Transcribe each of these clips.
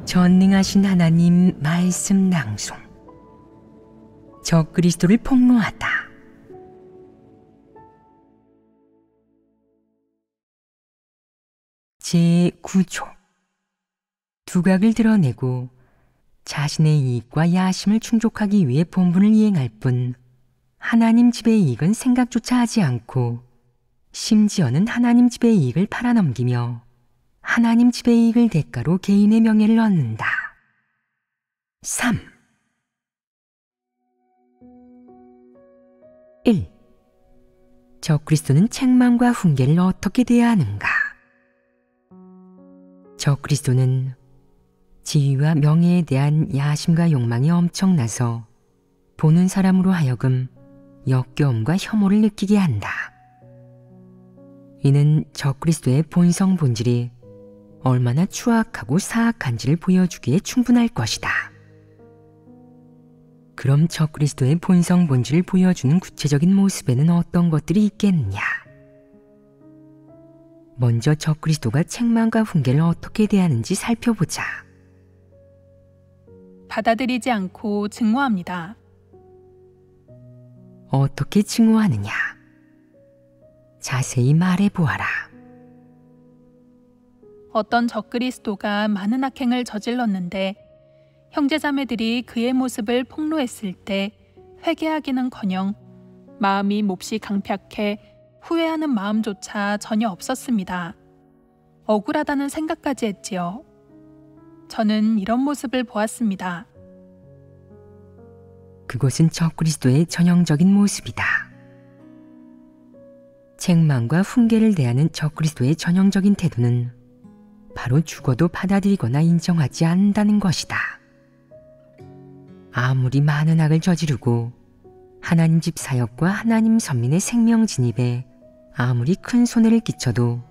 전능하신 하나님 말씀 낭송. 적그리스도를 폭로하다. 제9조. 두각을 드러내고 자신의 이익과 야심을 충족하기 위해 본분을 이행할 뿐 하나님 집의 이익은 생각조차 하지 않고 심지어는 하나님 집의 이익을 팔아넘기며 하나님 집의 이익을 대가로 개인의 명예를 얻는다. 3. 1. 적그리스도는 책망과 훈계를 어떻게 대하는가? 적그리스도는 지위와 명예에 대한 야심과 욕망이 엄청나서 보는 사람으로 하여금 역겨움과 혐오를 느끼게 한다. 이는 적그리스도의 본성 본질이 얼마나 추악하고 사악한지를 보여주기에 충분할 것이다. 그럼 적그리스도의 본성 본질을 보여주는 구체적인 모습에는 어떤 것들이 있겠느냐? 먼저 적그리스도가 책망과 훈계를 어떻게 대하는지 살펴보자. 받아들이지 않고 증오합니다. 어떻게 증오하느냐? 자세히 말해보아라. 어떤 적그리스도가 많은 악행을 저질렀는데 형제자매들이 그의 모습을 폭로했을 때 회개하기는커녕 마음이 몹시 강팍해 후회하는 마음조차 전혀 없었습니다. 억울하다는 생각까지 했지요. 저는 이런 모습을 보았습니다. 그것은 적그리스도의 전형적인 모습이다. 책망과 훈계를 대하는 적그리스도의 전형적인 태도는 바로 죽어도 받아들이거나 인정하지 않는다는 것이다. 아무리 많은 악을 저지르고 하나님 집 사역과 하나님 선민의 생명 진입에 아무리 큰 손해를 끼쳐도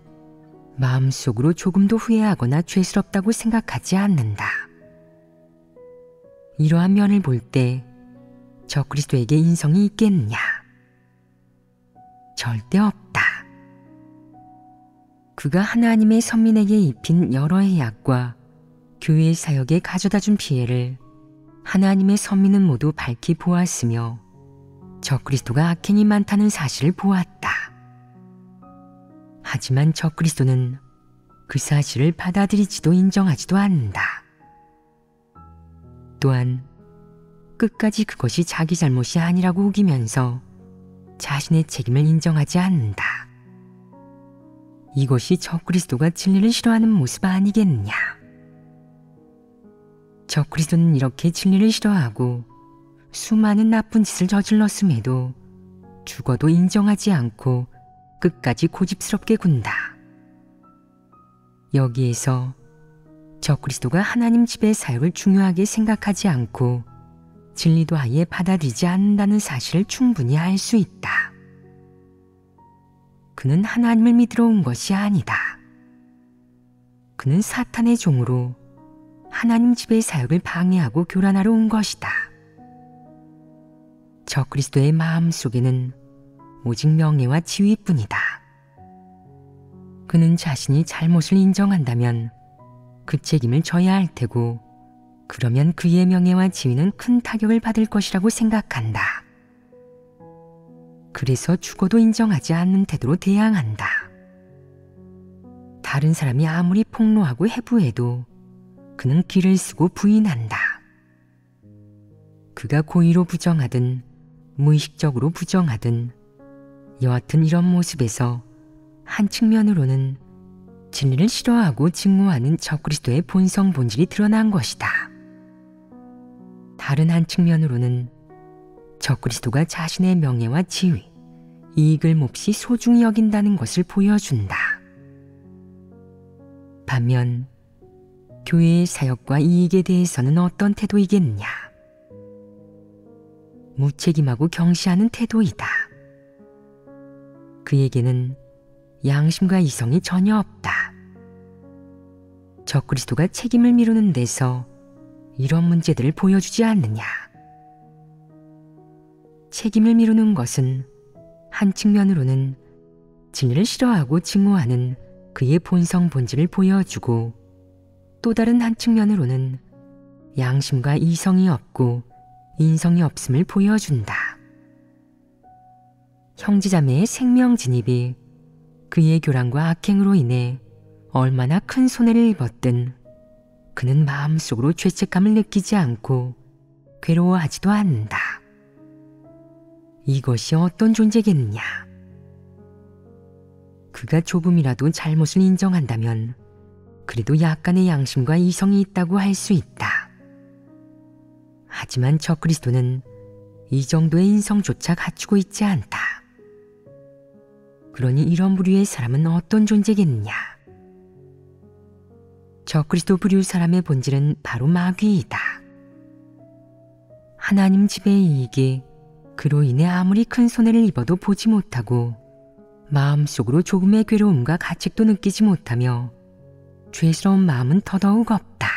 마음속으로 조금도 후회하거나 죄스럽다고 생각하지 않는다. 이러한 면을 볼 때 적그리스도에게 인성이 있겠느냐? 절대 없다. 그가 하나님의 선민에게 입힌 여러 해의 악과 교회의 사역에 가져다준 피해를 하나님의 선민은 모두 밝히 보았으며 적그리스도가 악행이 많다는 사실을 보았다. 하지만 적그리스도는 그 사실을 받아들이지도 인정하지도 않는다. 또한 끝까지 그것이 자기 잘못이 아니라고 우기면서 자신의 책임을 인정하지 않는다. 이것이 적그리스도가 진리를 싫어하는 모습 아니겠느냐? 적그리스도는 이렇게 진리를 싫어하고 수많은 나쁜 짓을 저질렀음에도 죽어도 인정하지 않고 끝까지 고집스럽게 군다. 여기에서 적그리스도가 하나님 집의 사역을 중요하게 생각하지 않고 진리도 아예 받아들이지 않는다는 사실을 충분히 알 수 있다. 그는 하나님을 믿으러 온 것이 아니다. 그는 사탄의 종으로 하나님 집의 사역을 방해하고 교란하러 온 것이다. 적그리스도의 마음 속에는 오직 명예와 지위뿐이다. 그는 자신이 잘못을 인정한다면 그 책임을 져야 할 테고, 그러면 그의 명예와 지위는 큰 타격을 받을 것이라고 생각한다. 그래서 죽어도 인정하지 않는 태도로 대항한다. 다른 사람이 아무리 폭로하고 해부해도 그는 귀를 쓰고 부인한다. 그가 고의로 부정하든 무의식적으로 부정하든 여하튼 이런 모습에서 한 측면으로는 진리를 싫어하고 증오하는 적그리스도의 본성 본질이 드러난 것이다. 다른 한 측면으로는 적그리스도가 자신의 명예와 지위, 이익을 몹시 소중히 여긴다는 것을 보여준다. 반면 교회의 사역과 이익에 대해서는 어떤 태도이겠느냐? 무책임하고 경시하는 태도이다. 그에게는 양심과 이성이 전혀 없다. 적그리스도가 책임을 미루는 데서 이런 문제들을 보여주지 않느냐? 책임을 미루는 것은 한 측면으로는 진리를 싫어하고 증오하는 그의 본성 본질을 보여주고, 또 다른 한 측면으로는 양심과 이성이 없고 인성이 없음을 보여준다. 형제자매의 생명 진입이 그의 교란과 악행으로 인해 얼마나 큰 손해를 입었든 그는 마음속으로 죄책감을 느끼지 않고 괴로워하지도 않는다. 이것이 어떤 존재겠느냐? 그가 조금이라도 잘못을 인정한다면 그래도 약간의 양심과 이성이 있다고 할 수 있다. 하지만 적그리스도는 이 정도의 인성조차 갖추고 있지 않다. 그러니 이런 부류의 사람은 어떤 존재겠느냐? 적그리스도 부류 사람의 본질은 바로 마귀이다. 하나님 집의 이익이 그로 인해 아무리 큰 손해를 입어도 보지 못하고 마음속으로 조금의 괴로움과 가책도 느끼지 못하며 죄스러운 마음은 더더욱 없다.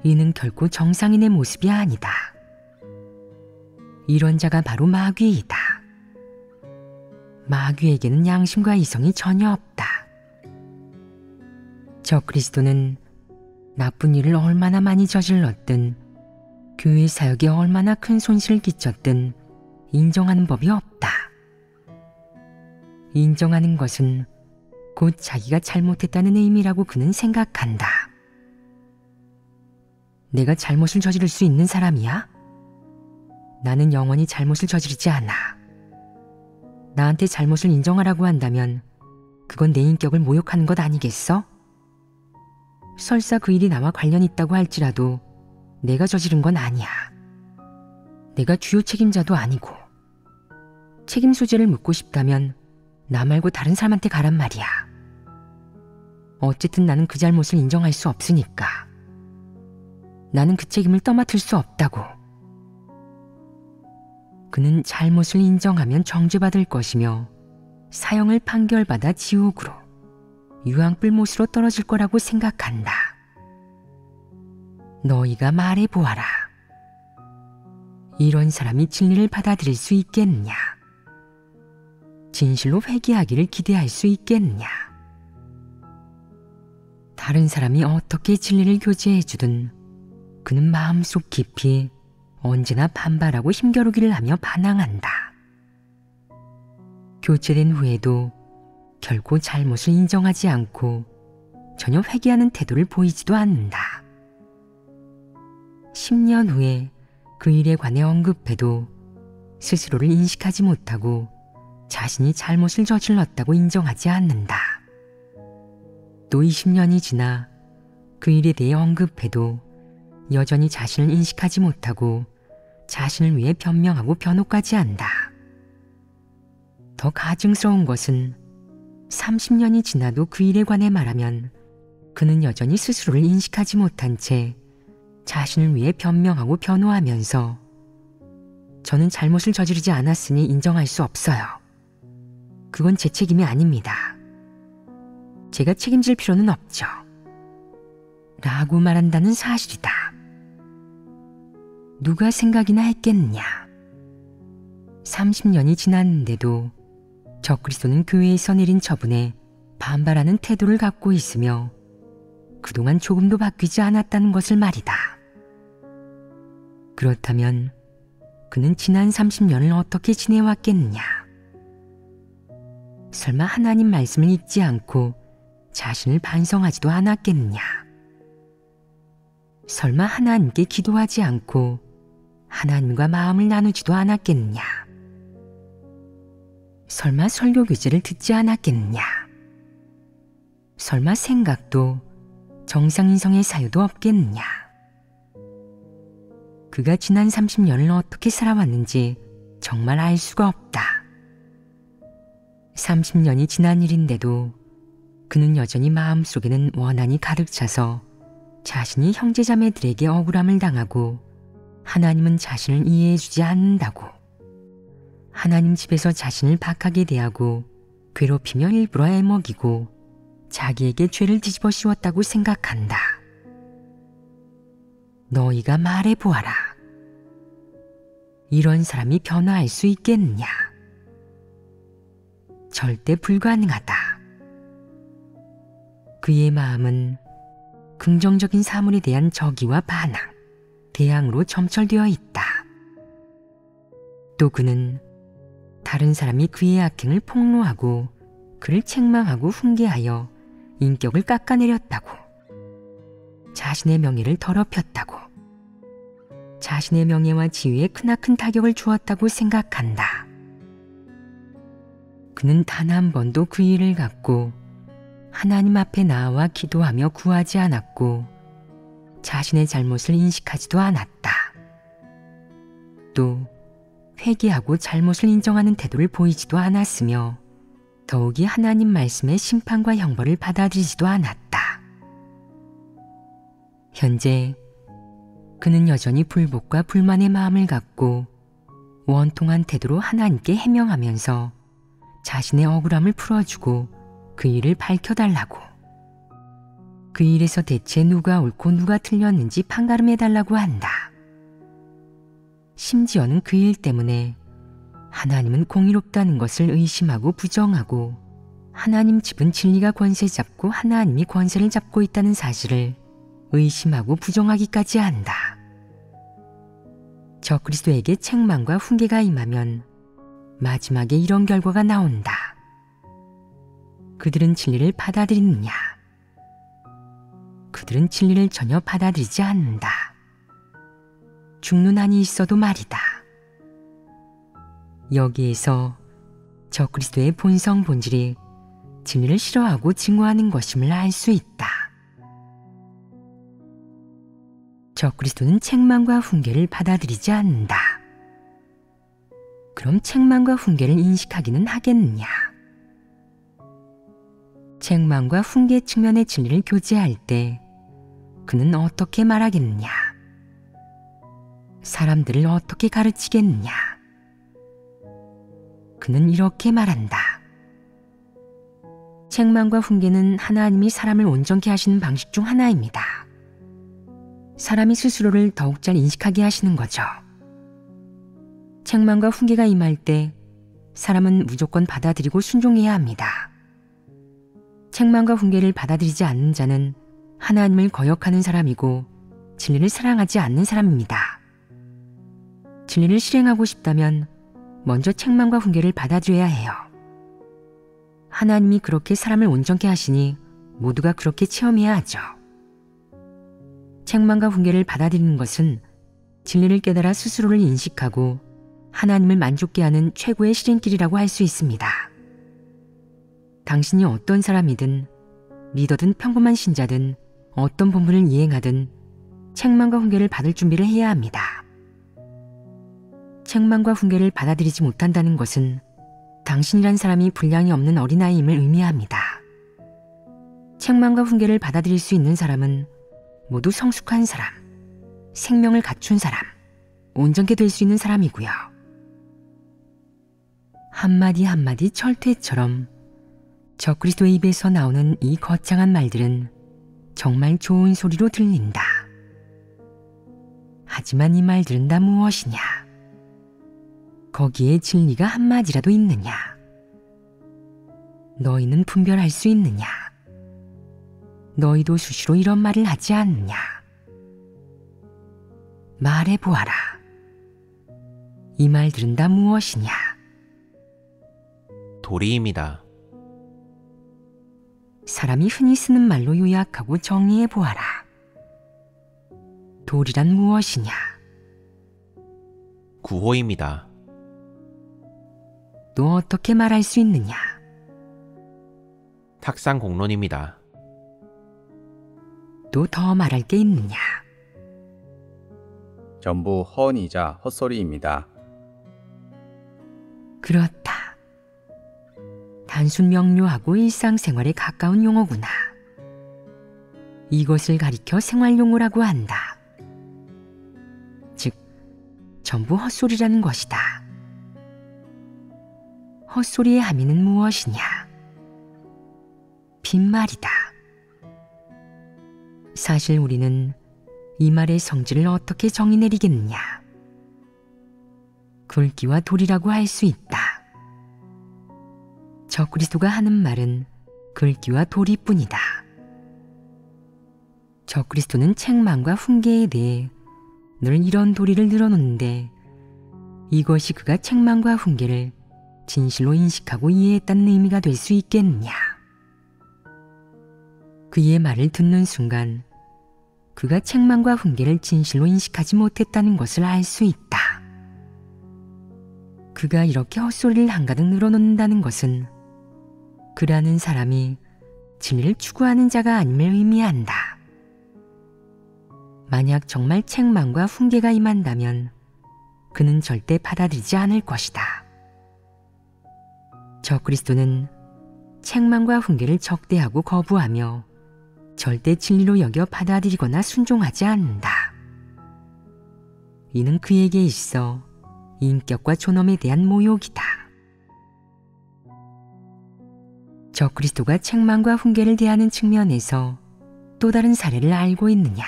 이는 결코 정상인의 모습이 아니다. 이런 자가 바로 마귀이다. 마귀에게는 양심과 이성이 전혀 없다. 적그리스도는 나쁜 일을 얼마나 많이 저질렀든 교회 사역에 얼마나 큰 손실을 끼쳤든 인정하는 법이 없다. 인정하는 것은 곧 자기가 잘못했다는 의미라고 그는 생각한다. 내가 잘못을 저지를 수 있는 사람이야? 나는 영원히 잘못을 저지르지 않아. 나한테 잘못을 인정하라고 한다면 그건 내 인격을 모욕하는 것 아니겠어? 설사 그 일이 나와 관련 있다고 할지라도 내가 저지른 건 아니야. 내가 주요 책임자도 아니고. 책임 소재를 묻고 싶다면 나 말고 다른 사람한테 가란 말이야. 어쨌든 나는 그 잘못을 인정할 수 없으니까. 나는 그 책임을 떠맡을 수 없다고. 그는 잘못을 인정하면 정죄받을 것이며 사형을 판결받아 지옥으로 유황불못으로 떨어질 거라고 생각한다. 너희가 말해보아라. 이런 사람이 진리를 받아들일 수 있겠느냐? 진실로 회개하기를 기대할 수 있겠느냐? 다른 사람이 어떻게 진리를 교제해주든 그는 마음속 깊이 언제나 반발하고 힘겨루기를 하며 반항한다. 교체된 후에도 결코 잘못을 인정하지 않고 전혀 회개하는 태도를 보이지도 않는다. 10년 후에 그 일에 관해 언급해도 스스로를 인식하지 못하고 자신이 잘못을 저질렀다고 인정하지 않는다. 또 20년이 지나 그 일에 대해 언급해도 여전히 자신을 인식하지 못하고 자신을 위해 변명하고 변호까지 한다. 더 가증스러운 것은 30년이 지나도 그 일에 관해 말하면 그는 여전히 스스로를 인식하지 못한 채 자신을 위해 변명하고 변호하면서 저는 잘못을 저지르지 않았으니 인정할 수 없어요. 그건 제 책임이 아닙니다. 제가 책임질 필요는 없죠. 라고 말한다는 사실이다. 누가 생각이나 했겠느냐. 30년이 지났는데도 적그리스도는 교회에서 내린 처분에 반발하는 태도를 갖고 있으며 그동안 조금도 바뀌지 않았다는 것을 말이다. 그렇다면 그는 지난 30년을 어떻게 지내왔겠느냐. 설마 하나님 말씀을 읽지 않고 자신을 반성하지도 않았겠느냐. 설마 하나님께 기도하지 않고 하나님과 마음을 나누지도 않았겠느냐. 설마 설교 교재를 듣지 않았겠느냐. 설마 생각도 정상인성의 사유도 없겠느냐. 그가 지난 30년을 어떻게 살아왔는지 정말 알 수가 없다. 30년이 지난 일인데도 그는 여전히 마음속에는 원한이 가득 차서 자신이 형제자매들에게 억울함을 당하고 하나님은 자신을 이해해주지 않는다고, 하나님 집에서 자신을 박하게 대하고 괴롭히며 일부러 애먹이고 자기에게 죄를 뒤집어 씌웠다고 생각한다. 너희가 말해보아라. 이런 사람이 변화할 수 있겠느냐? 절대 불가능하다. 그의 마음은 긍정적인 사물에 대한 적의와 반항, 대항으로 점철되어 있다. 또 그는 다른 사람이 그의 악행을 폭로하고 그를 책망하고 훈계하여 인격을 깎아내렸다고, 자신의 명예를 더럽혔다고, 자신의 명예와 지위에 크나큰 타격을 주었다고 생각한다. 그는 단 한 번도 그 일을 갖고 하나님 앞에 나아와 기도하며 구하지 않았고 자신의 잘못을 인식하지도 않았다. 또 회개하고 잘못을 인정하는 태도를 보이지도 않았으며 더욱이 하나님 말씀의 심판과 형벌을 받아들이지도 않았다. 현재 그는 여전히 불복과 불만의 마음을 갖고 원통한 태도로 하나님께 해명하면서 자신의 억울함을 풀어주고 그 일을 밝혀달라고, 그 일에서 대체 누가 옳고 누가 틀렸는지 판가름해달라고 한다. 심지어는 그 일 때문에 하나님은 공의롭다는 것을 의심하고 부정하고 하나님 집은 진리가 권세 잡고 하나님이 권세를 잡고 있다는 사실을 의심하고 부정하기까지 한다. 적그리스도에게 책망과 훈계가 임하면 마지막에 이런 결과가 나온다. 그들은 진리를 받아들이느냐? 그들은 진리를 전혀 받아들이지 않는다. 죽는 한이 있어도 말이다. 여기에서 적그리스도의 본성 본질이 진리를 싫어하고 증오하는 것임을 알 수 있다. 적그리스도는 책망과 훈계를 받아들이지 않는다. 그럼 책망과 훈계를 인식하기는 하겠느냐? 책망과 훈계 측면의 진리를 교제할 때 그는 어떻게 말하겠느냐? 사람들을 어떻게 가르치겠느냐? 그는 이렇게 말한다. 책망과 훈계는 하나님이 사람을 온전케 하시는 방식 중 하나입니다. 사람이 스스로를 더욱 잘 인식하게 하시는 거죠. 책망과 훈계가 임할 때 사람은 무조건 받아들이고 순종해야 합니다. 책망과 훈계를 받아들이지 않는 자는 하나님을 거역하는 사람이고 진리를 사랑하지 않는 사람입니다. 진리를 실행하고 싶다면 먼저 책망과 훈계를 받아들여야 해요. 하나님이 그렇게 사람을 온전케 하시니 모두가 그렇게 체험해야 하죠. 책망과 훈계를 받아들이는 것은 진리를 깨달아 스스로를 인식하고 하나님을 만족케 하는 최고의 실행길이라고 할 수 있습니다. 당신이 어떤 사람이든 리더든 평범한 신자든 어떤 본분을 이행하든 책망과 훈계를 받을 준비를 해야 합니다. 책망과 훈계를 받아들이지 못한다는 것은 당신이란 사람이 분량이 없는 어린아이임을 의미합니다. 책망과 훈계를 받아들일 수 있는 사람은 모두 성숙한 사람, 생명을 갖춘 사람, 온전케 될 수 있는 사람이고요. 한마디 한마디 철퇴처럼 적그리스도의 입에서 나오는 이 거창한 말들은 정말 좋은 소리로 들린다. 하지만 이 말들은 다 무엇이냐? 거기에 진리가 한마디라도 있느냐? 너희는 분별할 수 있느냐? 너희도 수시로 이런 말을 하지 않느냐? 말해보아라. 이 말들은 다 무엇이냐? 도리입니다. 사람이 흔히 쓰는 말로 요약하고 정리해보아라. 도리란 무엇이냐? 구호입니다. 또 어떻게 말할 수 있느냐? 탁상공론입니다. 또 더 말할 게 있느냐? 전부 허언이자 헛소리입니다. 그렇다. 단순 명료하고 일상생활에 가까운 용어구나. 이것을 가리켜 생활용어라고 한다. 즉, 전부 헛소리라는 것이다. 헛소리의 함의는 무엇이냐? 빈말이다. 사실 우리는 이 말의 성질을 어떻게 정의 내리겠느냐? 굵기와 도리라고 할 수 있다. 적그리스도가 하는 말은 굵기와 도리뿐이다. 적그리스도는 책망과 훈계에 대해 늘 이런 도리를 늘어놓는데 이것이 그가 책망과 훈계를 진실로 인식하고 이해했다는 의미가 될 수 있겠느냐. 그의 말을 듣는 순간 그가 책망과 훈계를 진실로 인식하지 못했다는 것을 알 수 있다. 그가 이렇게 헛소리를 한가득 늘어놓는다는 것은 그라는 사람이 진리를 추구하는 자가 아님을 의미한다. 만약 정말 책망과 훈계가 임한다면 그는 절대 받아들이지 않을 것이다. 적그리스도는 책망과 훈계를 적대하고 거부하며 절대 진리로 여겨 받아들이거나 순종하지 않는다. 이는 그에게 있어 인격과 존엄에 대한 모욕이다. 적그리스도가 책망과 훈계를 대하는 측면에서 또 다른 사례를 알고 있느냐?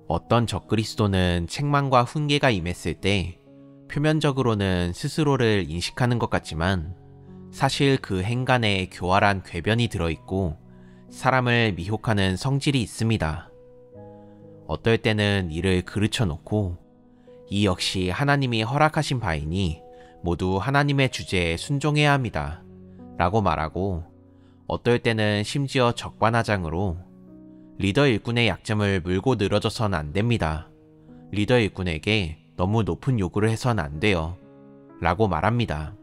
어떤 적그리스도는 책망과 훈계가 임했을 때 표면적으로는 스스로를 인식하는 것 같지만 사실 그 행간에 교활한 궤변이 들어있고 사람을 미혹하는 성질이 있습니다. 어떨 때는 이를 그르쳐 놓고 이 역시 하나님이 허락하신 바이니 모두 하나님의 주제에 순종해야 합니다 라고 말하고, 어떨 때는 심지어 적반하장으로 리더 일꾼의 약점을 물고 늘어져선 안 됩니다. 리더 일꾼에게 너무 높은 요구를 해선 안 돼요 라고 말합니다.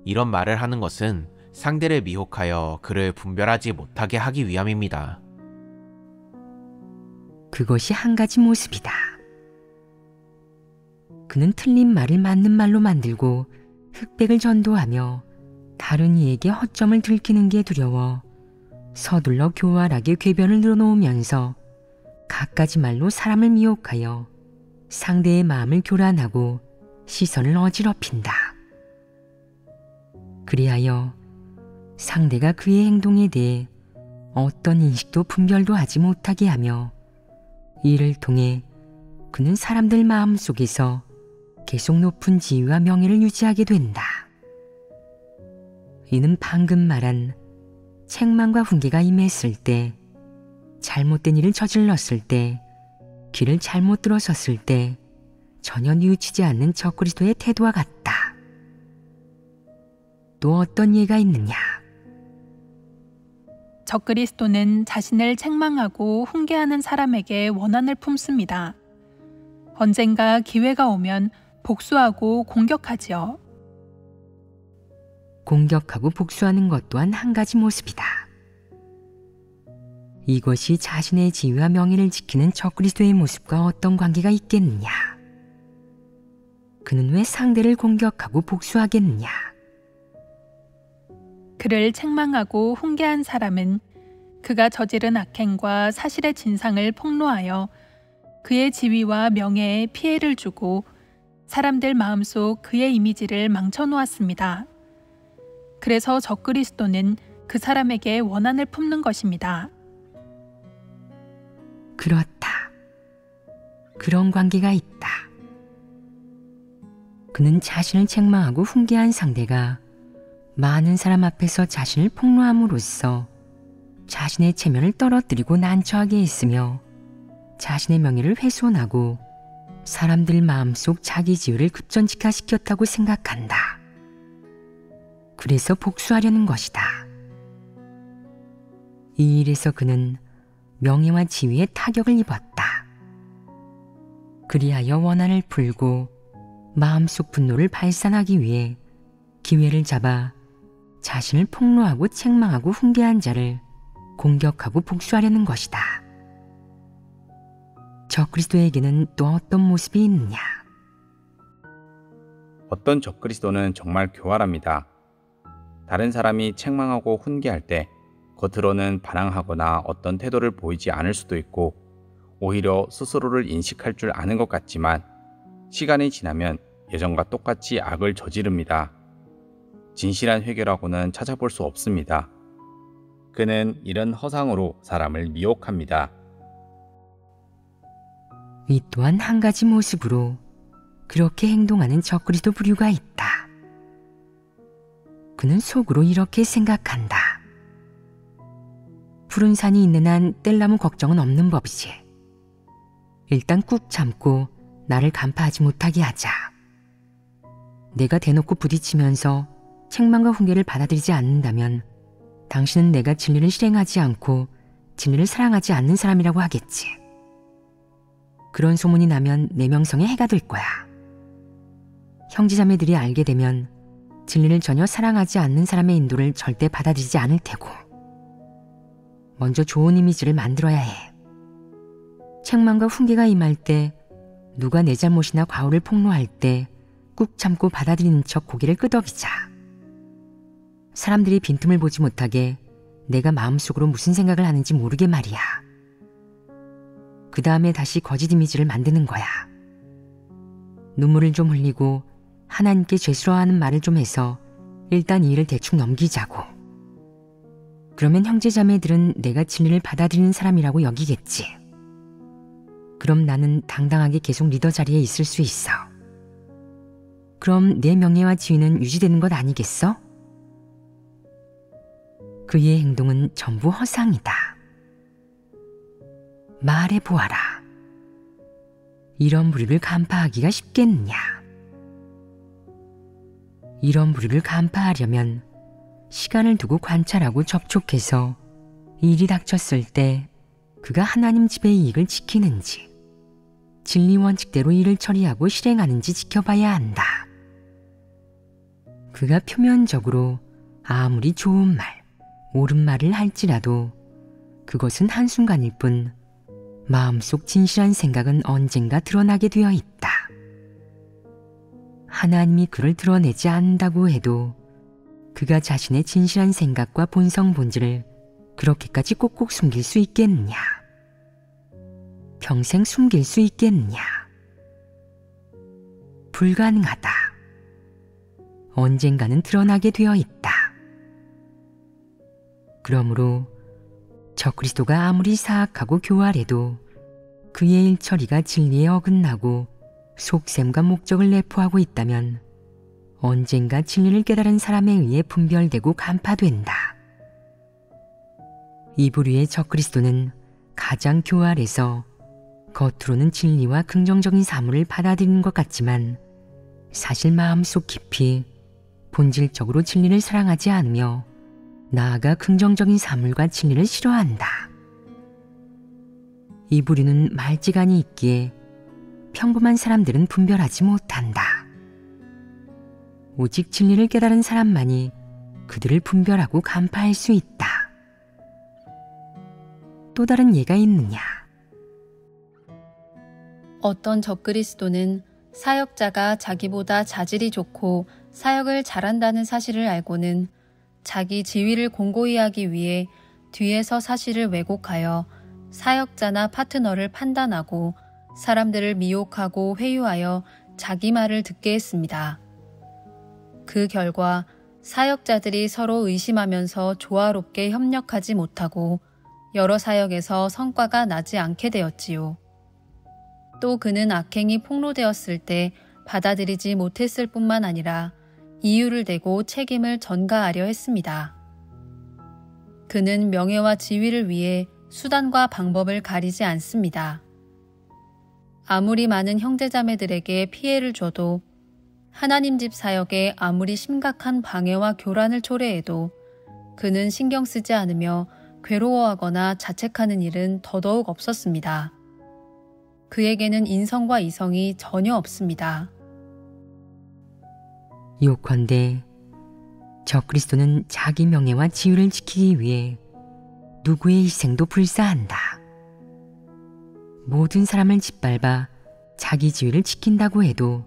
이런 말을 하는 것은 상대를 미혹하여 그를 분별하지 못하게 하기 위함입니다. 그것이 한 가지 모습이다. 그는 틀린 말을 맞는 말로 만들고 흑백을 전도하며 다른 이에게 허점을 들키는 게 두려워 서둘러 교활하게 궤변을 늘어놓으면서 갖가지 말로 사람을 미혹하여 상대의 마음을 교란하고 시선을 어지럽힌다. 그리하여 상대가 그의 행동에 대해 어떤 인식도 분별도 하지 못하게 하며 이를 통해 그는 사람들 마음 속에서 계속 높은 지위와 명예를 유지하게 된다. 이는 방금 말한 책망과 훈계가 임했을 때, 잘못된 일을 저질렀을 때, 길을 잘못 들어섰을 때 전혀 뉘우치지 않는 적그리스도의 태도와 같다. 또 어떤 예가 있느냐? 적그리스도는 자신을 책망하고 훈계하는 사람에게 원한을 품습니다. 언젠가 기회가 오면 복수하고 공격하지요. 공격하고 복수하는 것 또한 한 가지 모습이다. 이것이 자신의 지위와 명예를 지키는 적그리스도의 모습과 어떤 관계가 있겠느냐? 그는 왜 상대를 공격하고 복수하겠느냐? 그를 책망하고 훈계한 사람은 그가 저지른 악행과 사실의 진상을 폭로하여 그의 지위와 명예에 피해를 주고 사람들 마음속 그의 이미지를 망쳐놓았습니다. 그래서 적그리스도는 그 사람에게 원한을 품는 것입니다. 그렇다. 그런 관계가 있다. 그는 자신을 책망하고 훈계한 상대가 많은 사람 앞에서 자신을 폭로함으로써 자신의 체면을 떨어뜨리고 난처하게 했으며 자신의 명예를 훼손하고 사람들 마음속 자기 지위를 급전직하시켰다고 생각한다. 그래서 복수하려는 것이다. 이 일에서 그는 명예와 지위에 타격을 입었다. 그리하여 원한을 풀고 마음속 분노를 발산하기 위해 기회를 잡아 자신을 폭로하고 책망하고 훈계한 자를 공격하고 복수하려는 것이다. 적그리스도에게는 또 어떤 모습이 있느냐? 어떤 적그리스도는 정말 교활합니다. 다른 사람이 책망하고 훈계할 때 겉으로는 반항하거나 어떤 태도를 보이지 않을 수도 있고 오히려 스스로를 인식할 줄 아는 것 같지만 시간이 지나면 예전과 똑같이 악을 저지릅니다. 진실한 회개라고는 찾아볼 수 없습니다. 그는 이런 허상으로 사람을 미혹합니다. 이 또한 한 가지 모습으로 그렇게 행동하는 적그리스도 부류가 있다. 그는 속으로 이렇게 생각한다. 푸른 산이 있는 한 뗄나무 걱정은 없는 법이지. 일단 꾹 참고 나를 간파하지 못하게 하자. 내가 대놓고 부딪히면서 책망과 훈계를 받아들이지 않는다면 당신은 내가 진리를 실행하지 않고 진리를 사랑하지 않는 사람이라고 하겠지. 그런 소문이 나면 내 명성에 해가 될 거야. 형제자매들이 알게 되면 진리를 전혀 사랑하지 않는 사람의 인도를 절대 받아들이지 않을 테고, 먼저 좋은 이미지를 만들어야 해. 책망과 훈계가 임할 때, 누가 내 잘못이나 과오를 폭로할 때 꾹 참고 받아들이는 척 고개를 끄덕이자. 사람들이 빈틈을 보지 못하게 내가 마음속으로 무슨 생각을 하는지 모르게 말이야. 그 다음에 다시 거짓 이미지를 만드는 거야. 눈물을 좀 흘리고 하나님께 죄스러워하는 말을 좀 해서 일단 이 일을 대충 넘기자고. 그러면 형제자매들은 내가 진리를 받아들이는 사람이라고 여기겠지. 그럼 나는 당당하게 계속 리더 자리에 있을 수 있어. 그럼 내 명예와 지위는 유지되는 것 아니겠어? 그의 행동은 전부 허상이다. 말해보아라. 이런 무리를 간파하기가 쉽겠느냐? 이런 무리를 간파하려면 시간을 두고 관찰하고 접촉해서 일이 닥쳤을 때 그가 하나님 집의 이익을 지키는지, 진리 원칙대로 일을 처리하고 실행하는지 지켜봐야 한다. 그가 표면적으로 아무리 좋은 말, 옳은 말을 할지라도 그것은 한순간일 뿐 마음속 진실한 생각은 언젠가 드러나게 되어 있다. 하나님이 그를 드러내지 않는다고 해도 그가 자신의 진실한 생각과 본성 본질을 그렇게까지 꼭꼭 숨길 수 있겠느냐? 평생 숨길 수 있겠느냐? 불가능하다. 언젠가는 드러나게 되어 있다. 그러므로 적그리스도가 아무리 사악하고 교활해도 그의 일처리가 진리에 어긋나고 속셈과 목적을 내포하고 있다면 언젠가 진리를 깨달은 사람에 의해 분별되고 간파된다. 이 부류의 적그리스도는 가장 교활해서 겉으로는 진리와 긍정적인 사물을 받아들이는 것 같지만 사실 마음속 깊이 본질적으로 진리를 사랑하지 않으며 나아가 긍정적인 사물과 진리를 싫어한다. 이 부류는 말지간이 있기에 평범한 사람들은 분별하지 못한다. 오직 진리를 깨달은 사람만이 그들을 분별하고 간파할 수 있다. 또 다른 예가 있느냐? 어떤 적그리스도는 사역자가 자기보다 자질이 좋고 사역을 잘한다는 사실을 알고는 자기 지위를 공고히 하기 위해 뒤에서 사실을 왜곡하여 사역자나 파트너를 판단하고 사람들을 미혹하고 회유하여 자기 말을 듣게 했습니다. 그 결과 사역자들이 서로 의심하면서 조화롭게 협력하지 못하고 여러 사역에서 성과가 나지 않게 되었지요. 또 그는 악행이 폭로되었을 때 받아들이지 못했을 뿐만 아니라 이유를 대고 책임을 전가하려 했습니다. 그는 명예와 지위를 위해 수단과 방법을 가리지 않습니다. 아무리 많은 형제자매들에게 피해를 줘도, 하나님 집 사역에 아무리 심각한 방해와 교란을 초래해도 그는 신경 쓰지 않으며 괴로워하거나 자책하는 일은 더더욱 없었습니다. 그에게는 인성과 이성이 전혀 없습니다. 요컨대 적그리스도는 자기 명예와 지위를 지키기 위해 누구의 희생도 불사한다. 모든 사람을 짓밟아 자기 지위를 지킨다고 해도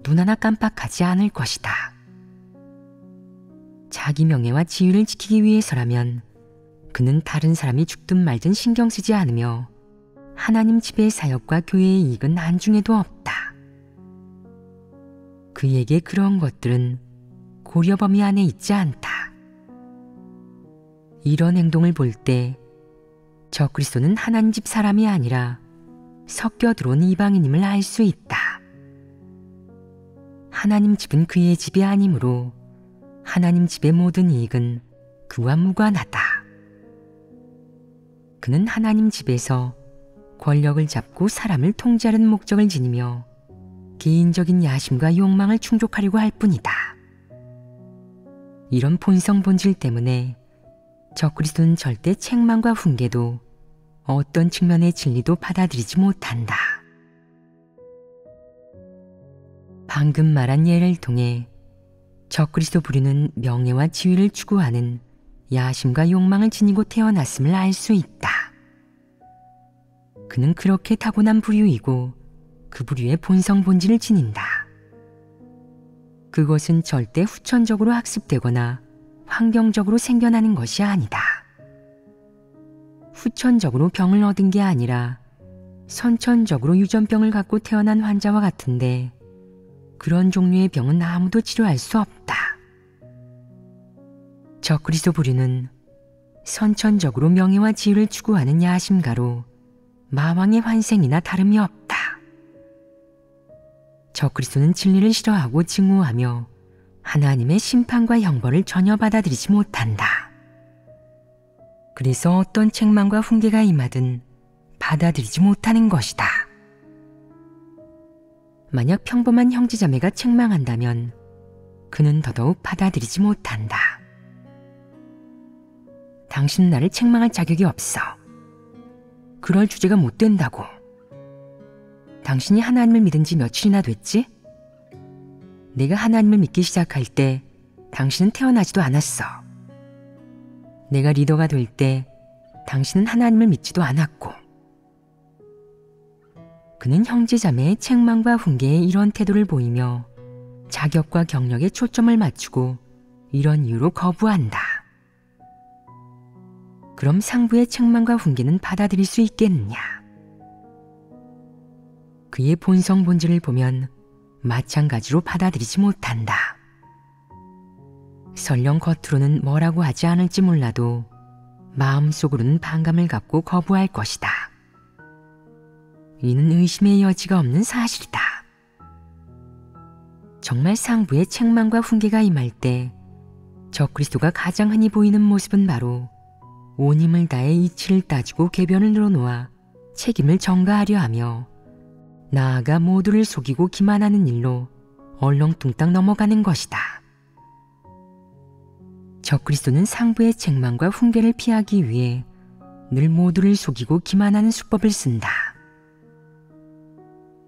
눈 하나 깜빡하지 않을 것이다. 자기 명예와 지위를 지키기 위해서라면 그는 다른 사람이 죽든 말든 신경 쓰지 않으며 하나님 집의 사역과 교회의 이익은 안중에도 없다. 그에게 그런 것들은 고려 범위 안에 있지 않다. 이런 행동을 볼 때 적그리스도는 하나님 집 사람이 아니라 섞여 들어온 이방인임을 알 수 있다. 하나님 집은 그의 집이 아니므로 하나님 집의 모든 이익은 그와 무관하다. 그는 하나님 집에서 권력을 잡고 사람을 통제하는 목적을 지니며 개인적인 야심과 욕망을 충족하려고 할 뿐이다. 이런 본성 본질 때문에 적그리스도는 절대 책망과 훈계도 어떤 측면의 진리도 받아들이지 못한다. 방금 말한 예를 통해 적그리스도 부류는 명예와 지위를 추구하는 야심과 욕망을 지니고 태어났음을 알 수 있다. 그는 그렇게 타고난 부류이고 그 부류의 본성 본질을 지닌다. 그것은 절대 후천적으로 학습되거나 환경적으로 생겨나는 것이 아니다. 후천적으로 병을 얻은 게 아니라 선천적으로 유전병을 갖고 태어난 환자와 같은데 그런 종류의 병은 아무도 치료할 수 없다. 적그리스도 부류는 선천적으로 명예와 지위를 추구하는 야심가로 마왕의 환생이나 다름이 없다. 적그리스도는 진리를 싫어하고 증오하며 하나님의 심판과 형벌을 전혀 받아들이지 못한다. 그래서 어떤 책망과 훈계가 임하든 받아들이지 못하는 것이다. 만약 평범한 형제자매가 책망한다면 그는 더더욱 받아들이지 못한다. 당신은 나를 책망할 자격이 없어. 그럴 주제가 못 된다고. 당신이 하나님을 믿은 지 며칠이나 됐지? 내가 하나님을 믿기 시작할 때 당신은 태어나지도 않았어. 내가 리더가 될 때 당신은 하나님을 믿지도 않았고. 그는 형제자매의 책망과 훈계에 이런 태도를 보이며 자격과 경력에 초점을 맞추고 이런 이유로 거부한다. 그럼 상부의 책망과 훈계는 받아들일 수 있겠느냐? 그의 본성 본질을 보면 마찬가지로 받아들이지 못한다. 설령 겉으로는 뭐라고 하지 않을지 몰라도 마음속으로는 반감을 갖고 거부할 것이다. 이는 의심의 여지가 없는 사실이다. 정말 상부의 책망과 훈계가 임할 때 적그리스도가 가장 흔히 보이는 모습은 바로 온 힘을 다해 이치를 따지고 궤변을 늘어놓아 책임을 전가하려 하며 나아가 모두를 속이고 기만하는 일로 얼렁뚱땅 넘어가는 것이다. 적그리스도는 상부의 책망과 훈계를 피하기 위해 늘 모두를 속이고 기만하는 수법을 쓴다.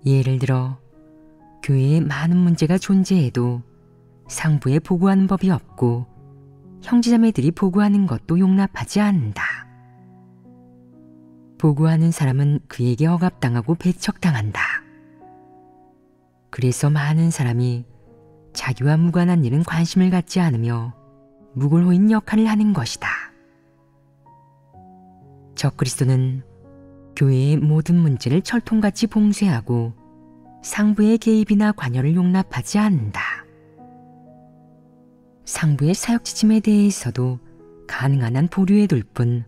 예를 들어 교회에 많은 문제가 존재해도 상부에 보고하는 법이 없고 형제자매들이 보고하는 것도 용납하지 않는다. 보고하는 사람은 그에게 억압당하고 배척당한다. 그래서 많은 사람이 자기와 무관한 일은 관심을 갖지 않으며 무골호인 역할을 하는 것이다. 적그리스도는 교회의 모든 문제를 철통같이 봉쇄하고 상부의 개입이나 관여를 용납하지 않는다. 상부의 사역지침에 대해서도 가능한 한 보류해 둘 뿐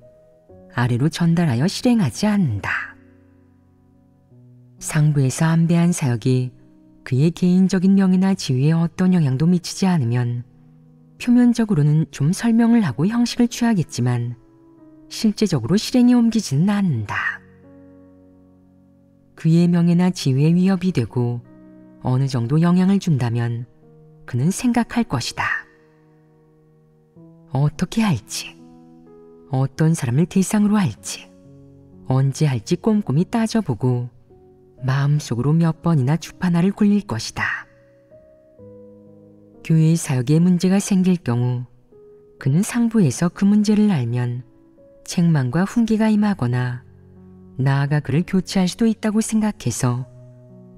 아래로 전달하여 실행하지 않는다. 상부에서 안배한 사역이 그의 개인적인 명예나 지위에 어떤 영향도 미치지 않으면 표면적으로는 좀 설명을 하고 형식을 취하겠지만 실제적으로 실행에 옮기지는 않는다. 그의 명예나 지위에 위협이 되고 어느 정도 영향을 준다면 그는 생각할 것이다. 어떻게 할지, 어떤 사람을 대상으로 할지, 언제 할지 꼼꼼히 따져보고 마음속으로 몇 번이나 주판화를 굴릴 것이다. 교회의 사역에 문제가 생길 경우 그는 상부에서 그 문제를 알면 책망과 훈계가 임하거나 나아가 그를 교체할 수도 있다고 생각해서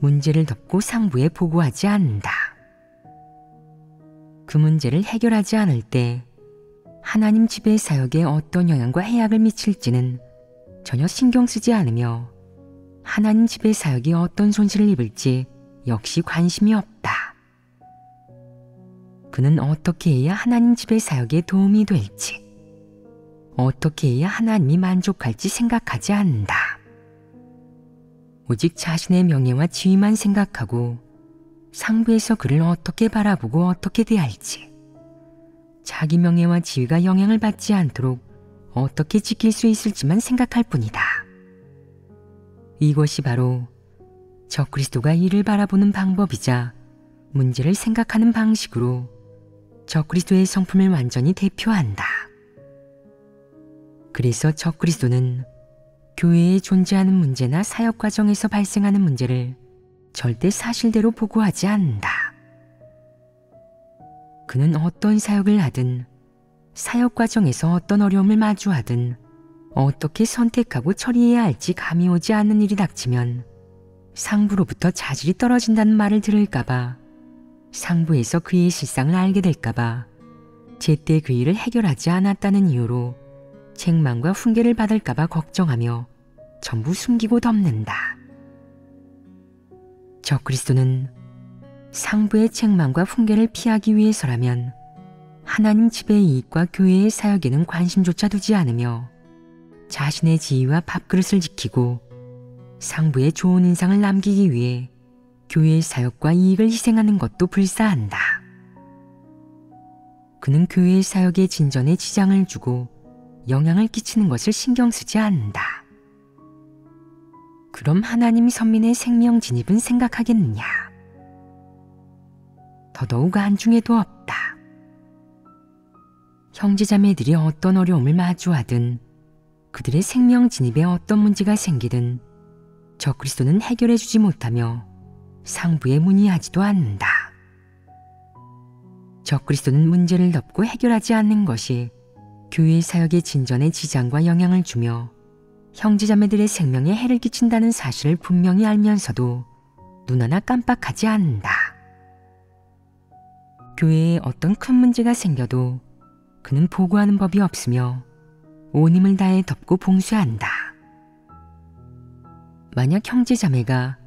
문제를 덮고 상부에 보고하지 않는다. 그 문제를 해결하지 않을 때 하나님 집의 사역에 어떤 영향과 해악을 미칠지는 전혀 신경 쓰지 않으며 하나님 집의 사역이 어떤 손실을 입을지 역시 관심이 없다. 그는 어떻게 해야 하나님 집의 사역에 도움이 될지, 어떻게 해야 하나님이 만족할지 생각하지 않는다. 오직 자신의 명예와 지위만 생각하고 상부에서 그를 어떻게 바라보고 어떻게 대할지, 자기 명예와 지위가 영향을 받지 않도록 어떻게 지킬 수 있을지만 생각할 뿐이다. 이것이 바로 적그리스도가 이를 바라보는 방법이자 문제를 생각하는 방식으로 적그리스도의 성품을 완전히 대표한다. 그래서 적그리스도는 교회에 존재하는 문제나 사역 과정에서 발생하는 문제를 절대 사실대로 보고하지 않는다. 그는 어떤 사역을 하든 사역 과정에서 어떤 어려움을 마주하든 어떻게 선택하고 처리해야 할지 감이 오지 않는 일이 닥치면 상부로부터 자질이 떨어진다는 말을 들을까봐, 상부에서 그의 실상을 알게 될까봐 제때 그 일을 해결하지 않았다는 이유로 책망과 훈계를 받을까봐 걱정하며 전부 숨기고 덮는다. 적그리스도는 상부의 책망과 훈계를 피하기 위해서라면 하나님 집의 이익과 교회의 사역에는 관심조차 두지 않으며 자신의 지위와 밥그릇을 지키고 상부의 좋은 인상을 남기기 위해 교회의 사역과 이익을 희생하는 것도 불사한다. 그는 교회의 사역의 진전에 지장을 주고 영향을 끼치는 것을 신경 쓰지 않는다. 그럼 하나님 선민의 생명 진입은 생각하겠느냐? 더더욱 안중에도 없다. 형제자매들이 어떤 어려움을 마주하든 그들의 생명 진입에 어떤 문제가 생기든 적그리스도는 해결해주지 못하며 상부에 문의하지도 않는다. 적그리스도는 문제를 덮고 해결하지 않는 것이 교회 사역의 진전에 지장과 영향을 주며 형제자매들의 생명에 해를 끼친다는 사실을 분명히 알면서도 눈 하나 깜빡하지 않는다. 교회에 어떤 큰 문제가 생겨도 그는 보고하는 법이 없으며 온 힘을 다해 덮고 봉쇄한다. 만약 형제자매가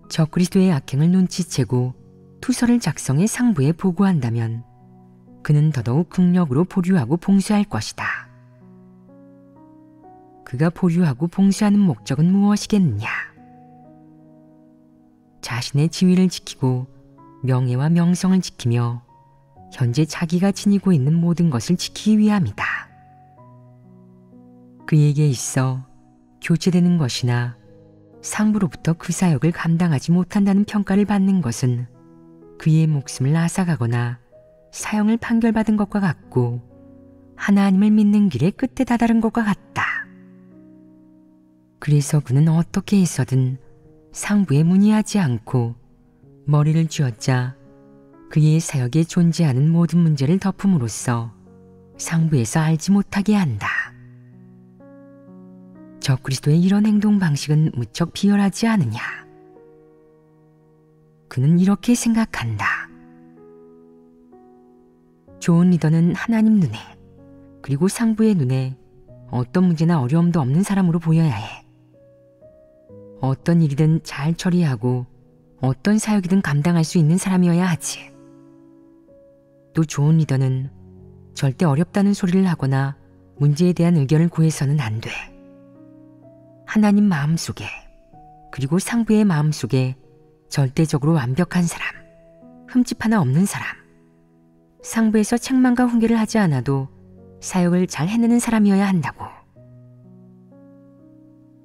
적그리스도의 악행을 눈치채고 투서를 작성해 상부에 보고한다면 그는 더더욱 극력으로 보류하고 봉쇄할 것이다. 그가 보류하고 봉쇄하는 목적은 무엇이겠느냐? 자신의 지위를 지키고 명예와 명성을 지키며 현재 자기가 지니고 있는 모든 것을 지키기 위함이다. 그에게 있어 교체되는 것이나 상부로부터 그 사역을 감당하지 못한다는 평가를 받는 것은 그의 목숨을 앗아가거나 사형을 판결받은 것과 같고 하나님을 믿는 길의 끝에 다다른 것과 같다. 그래서 그는 어떻게 해서든 상부에 문의하지 않고 머리를 쥐어짜 그의 사역에 존재하는 모든 문제를 덮음으로써 상부에서 알지 못하게 한다. 적그리스도의 이런 행동 방식은 무척 비열하지 않으냐? 그는 이렇게 생각한다. 좋은 리더는 하나님 눈에 그리고 상부의 눈에 어떤 문제나 어려움도 없는 사람으로 보여야 해. 어떤 일이든 잘 처리하고 어떤 사역이든 감당할 수 있는 사람이어야 하지. 또 좋은 리더는 절대 어렵다는 소리를 하거나 문제에 대한 의견을 구해서는 안 돼. 하나님 마음속에 그리고 상부의 마음속에 절대적으로 완벽한 사람, 흠집 하나 없는 사람, 상부에서 책망과 훈계를 하지 않아도 사역을 잘 해내는 사람이어야 한다고.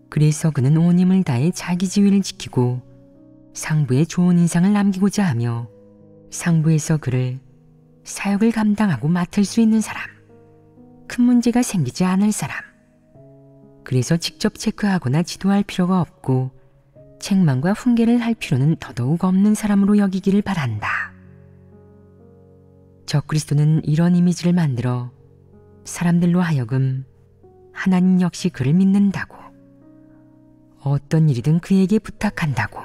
그래서 그는 온 힘을 다해 자기 지위를 지키고 상부에 좋은 인상을 남기고자 하며 상부에서 그를 사역을 감당하고 맡을 수 있는 사람, 큰 문제가 생기지 않을 사람, 그래서 직접 체크하거나 지도할 필요가 없고 책망과 훈계를 할 필요는 더더욱 없는 사람으로 여기기를 바란다. 적그리스도는 이런 이미지를 만들어 사람들로 하여금 하나님 역시 그를 믿는다고, 어떤 일이든 그에게 부탁한다고,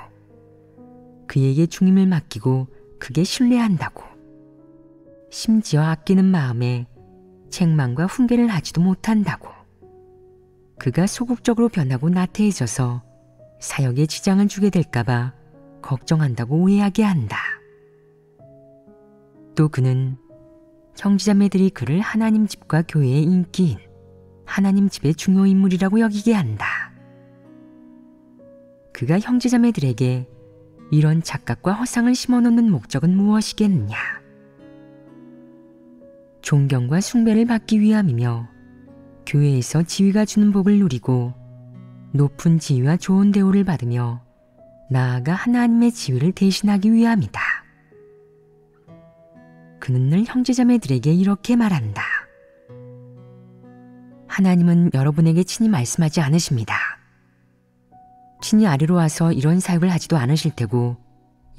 그에게 중임을 맡기고 그게 신뢰한다고, 심지어 아끼는 마음에 책망과 훈계를 하지도 못한다고, 그가 소극적으로 변하고 나태해져서 사역에 지장을 주게 될까봐 걱정한다고 오해하게 한다. 또 그는 형제자매들이 그를 하나님 집과 교회의 인기인 하나님 집의 중요 인물이라고 여기게 한다. 그가 형제자매들에게 이런 착각과 허상을 심어놓는 목적은 무엇이겠느냐? 존경과 숭배를 받기 위함이며 교회에서 지위가 주는 복을 누리고 높은 지위와 좋은 대우를 받으며 나아가 하나님의 지위를 대신하기 위함이다. 그는 늘 형제자매들에게 이렇게 말한다. 하나님은 여러분에게 친히 말씀하지 않으십니다. 친히 아래로 와서 이런 사역을 하지도 않으실 테고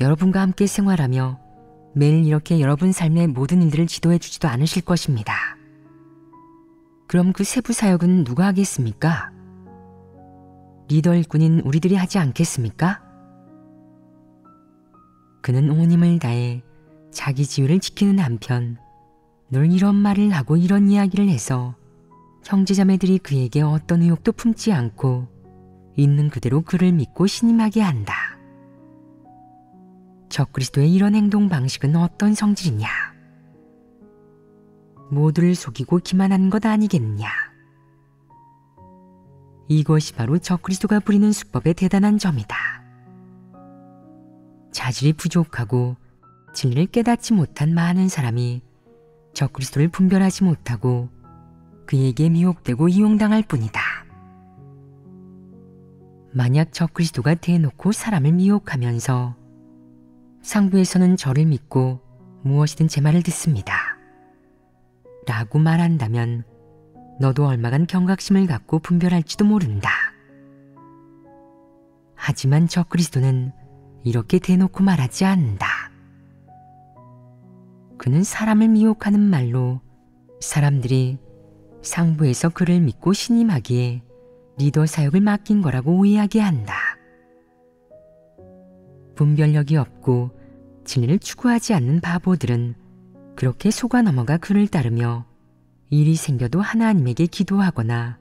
여러분과 함께 생활하며 매일 이렇게 여러분 삶의 모든 일들을 지도해 주지도 않으실 것입니다. 그럼 그 세부 사역은 누가 하겠습니까? 리더 일꾼인 우리들이 하지 않겠습니까? 그는 온 힘을 다해 자기 지위를 지키는 한편 늘 이런 말을 하고 이런 이야기를 해서 형제자매들이 그에게 어떤 의혹도 품지 않고 있는 그대로 그를 믿고 신임하게 한다. 적그리스도의 이런 행동 방식은 어떤 성질이냐? 모두를 속이고 기만하는 것 아니겠느냐? 이것이 바로 적그리스도가 부리는 수법의 대단한 점이다. 자질이 부족하고 진리를 깨닫지 못한 많은 사람이 적그리스도를 분별하지 못하고 그에게 미혹되고 이용당할 뿐이다. 만약 적그리스도가 대놓고 사람을 미혹하면서 상부에서는 저를 믿고 무엇이든 제 말을 듣습니다 라고 말한다면 너도 얼마간 경각심을 갖고 분별할지도 모른다. 하지만 적그리스도는 이렇게 대놓고 말하지 않는다. 그는 사람을 미혹하는 말로 사람들이 상부에서 그를 믿고 신임하기에 리더 사역을 맡긴 거라고 오해하게 한다. 분별력이 없고 진리를 추구하지 않는 바보들은 그렇게 속아 넘어가 그를 따르며 일이 생겨도 하나님에게 기도하거나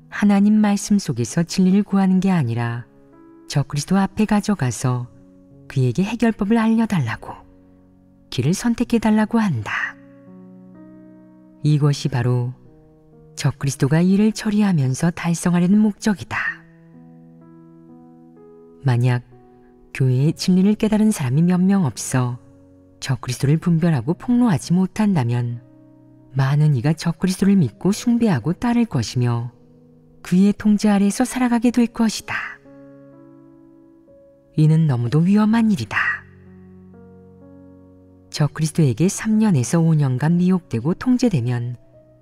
하나님 말씀 속에서 진리를 구하는 게 아니라 적그리스도 앞에 가져가서 그에게 해결법을 알려달라고 길을 선택해달라고 한다. 이것이 바로 적그리스도가 일을 처리하면서 달성하려는 목적이다. 만약 교회의 진리를 깨달은 사람이 몇 명 없어 적그리스도를 분별하고 폭로하지 못한다면 많은 이가 적그리스도를 믿고 숭배하고 따를 것이며 그의 통제 아래에서 살아가게 될 것이다. 이는 너무도 위험한 일이다. 적그리스도에게 3년에서 5년간 미혹되고 통제되면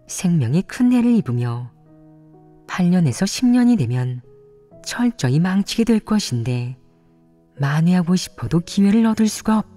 생명에 큰 해를 입으며 8년에서 10년이 되면 철저히 망치게 될 것인데 만회하고 싶어도 기회를 얻을 수가 없다.